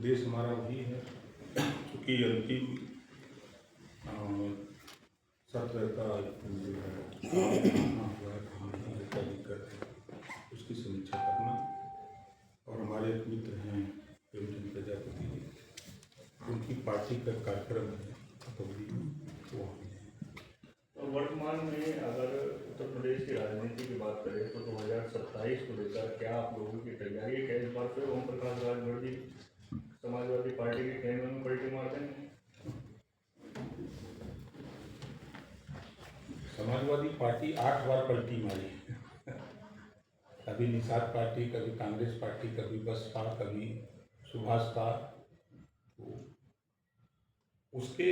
उद्देश्य हमारा वही है, क्योंकि अंतिम सत्र का जो है क्या दिक्कत है उसकी समीक्षा करना। और हमारे एक मित्र हैं प्रेमचंद प्रजापति जी, उनकी पार्टी का कार्यक्रम है खतौली में, वो वर्तमान में अगर उत्तर प्रदेश की राजनीति की बात करें तो 2027 को लेकर क्या आप लोगों की तैयारी है? क्या इस बार फिर ओम प्रकाश राजभर जी समाजवादी पार्टी के केंद्र में पलटी मार देंगे? समाजवादी पार्टी 8 बार पलटी मारी कभी निषाद पार्टी, कभी कांग्रेस पार्टी, कभी बसपा, कभी सुभाष का। तो उसके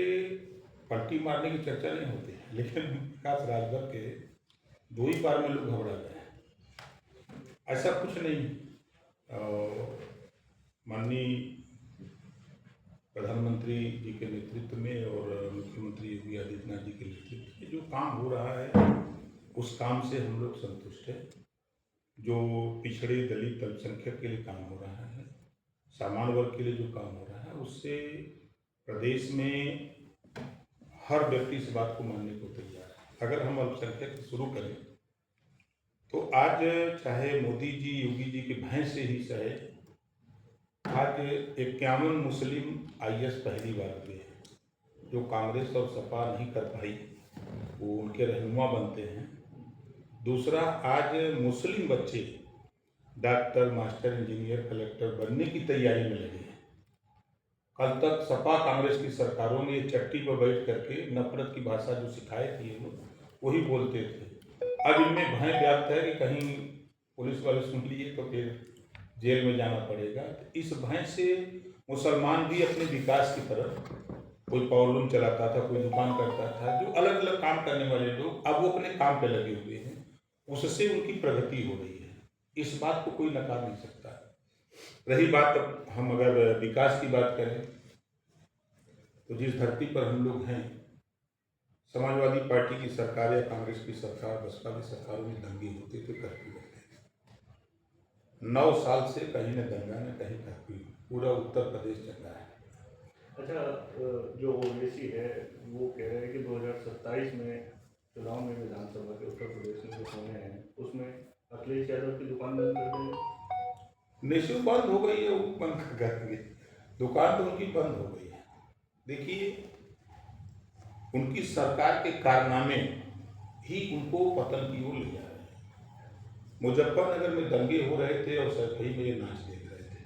पलटी मारने की चर्चा नहीं होती है, लेकिन विकास राजभर के 2 ही बार में लोग घबरा गए। ऐसा कुछ नहीं। माननीय प्रधानमंत्री जी के नेतृत्व में और मुख्यमंत्री योगी आदित्यनाथ जी के नेतृत्व में जो काम हो रहा है उस काम से हम लोग संतुष्ट हैं। जो पिछड़े दलित अल्पसंख्यक के लिए काम हो रहा है, सामान्य वर्ग के लिए जो काम हो रहा है, उससे प्रदेश में हर व्यक्ति इस बात को मानने को तैयार है। अगर हम अल्पसंख्यक से शुरू करें तो आज चाहे मोदी जी योगी जी के भय से ही सहे, आज 51 मुस्लिम IAS पहली बार हुए हैं। जो कांग्रेस और सपा नहीं कर पाई वो उनके रहनुमा बनते हैं। दूसरा, आज मुस्लिम बच्चे डॉक्टर, मास्टर, इंजीनियर, कलेक्टर बनने की तैयारी में लगे हैं। कल तक सपा कांग्रेस की सरकारों ने चट्टी पर बैठ करके नफरत की भाषा जो सिखाए थे वही बोलते थे। अब इनमें भय व्याप्त है कि कहीं पुलिस वाले सुन लिए तो फिर जेल में जाना पड़ेगा। तो इस भय से मुसलमान भी अपने विकास की तरफ, कोई पावरलूम चलाता था, कोई दुकान करता था, जो अलग अलग काम करने वाले लोग अब वो अपने काम पे लगे हुए हैं, उससे उनकी प्रगति हो रही है। इस बात को कोई नकार नहीं सकता। रही बात, अब हम अगर विकास की बात करें तो जिस धरती पर हम लोग हैं, समाजवादी पार्टी की सरकार या कांग्रेस की सरकार, बसपा की सरकारों में दंगे होते थे, कर्फ्यू होते थे। 9 साल से कहीं न दंगा न कहीं कर्फ्यू, पूरा उत्तर प्रदेश चल रहा है। अच्छा, जो ओवैसी है वो कह रहे हैं कि 2027 में चुनाव में विधानसभा के उत्तर प्रदेश में जो होने हैं उसमें अखिलेश यादव की दुकान बंद कर देंगे। निशु बंद हो गई है, वो बंद करेंगे, दुकान तो उनकी बंद हो गई है। देखिए, उनकी सरकार के कारनामे ही उनको पतन की ओर ले जा रहे हैं। मुजफ्फरनगर में दंगे हो रहे थे और सैफई में ये नाच देख रहे थे,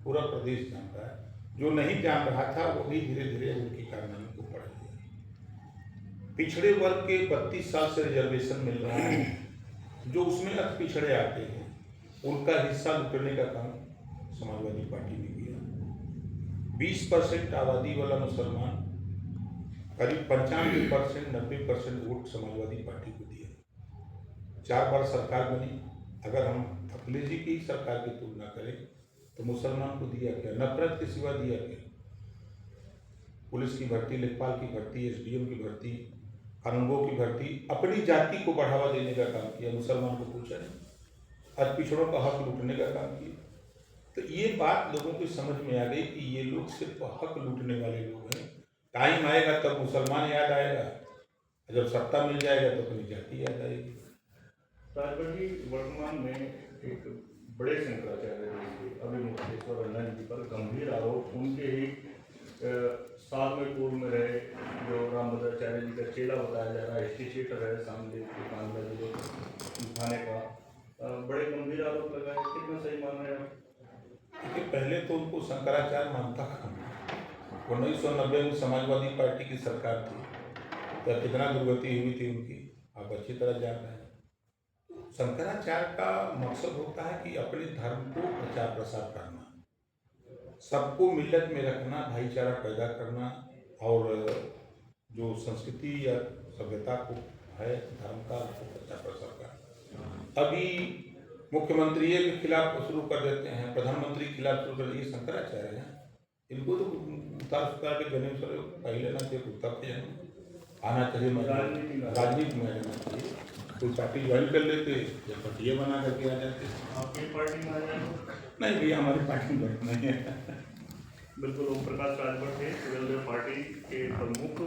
पूरा प्रदेश जान रहा है। जो नहीं जान रहा था वो भी धीरे धीरे उनके कारनामे को पढ़ लिया। पिछड़े वर्ग के 32 साल से रिजर्वेशन मिल रहा है, जो उसमें अति पिछड़े आते हैं उनका हिस्सा लुटने का काम समाजवादी पार्टी ने किया। 20% आबादी वाला मुसलमान करीब 95% 90% वोट समाजवादी पार्टी को दिया। 4 बार सरकार बनी। अगर हम अखिलेश जी की सरकार की तुलना करें तो मुसलमान को दिया क्या? नफरत के सिवा दिया क्या? पुलिस की भर्ती, लेखपाल की भर्ती, SDM की भर्ती, कानूनगो की भर्ती, अपनी जाति को बढ़ावा देने का काम किया, मुसलमान को पूछा नहीं। आज पिछड़ों का हक लूटने का काम किया। तो ये बात लोगों की समझ में आ गई कि ये लोग सिर्फ हक लूटने वाले लोग हैं। टाइम आएगा तब मुसलमान याद आएगा, जब सत्ता मिल जाएगा तो अपनी जाति याद आएगी। राजभर जी, वर्तमान में एक बड़े शंकराचार्य जी अभी मुक्तेश्वर आनंद जी पर गंभीर आरोप उनके ही साथ में पूर्व में रहे जो रामभद्राचार्य जी का चेला बताया जा रहा है, हिस्ट्री शीटर है सामने दुकान का जो थाने का, बड़े गंभीर आरोप लगाए, कितना सही मान रहे हैं? देखिए, पहले तो उनको शंकराचार्य मानता था। 1990 में समाजवादी पार्टी की सरकार थी, तो कितना दुर्गति हुई थी उनकी, आप अच्छी तरह जान रहे हैं। शंकराचार्य का मकसद होता है कि अपने धर्म को प्रचार प्रसार करना, सबको मिलत में रखना, भाईचारा पैदा करना, और जो संस्कृति या सभ्यता को है धर्म का, उसको प्रचार प्रसार करना। अभी मुख्यमंत्री के खिलाफ शुरू कर देते हैं, प्रधानमंत्री के खिलाफ शुरू कर देते हैं, ये शंकराचार्य हैं। इनको तो उतार सुतार के जने पहले ना थे, तब आना चाहिए, राजनीति में आना चाहिए। कोई पार्टी ज्वाइन कर लेते या पार्टियाँ बना करके आ जाते। आपकी पार्टी में आ जाए? नहीं भैया, हमारी पार्टी में नहीं है। बिल्कुल ओम प्रकाश राजभर थे, ट्वेल्थ पार्टी के प्रमुख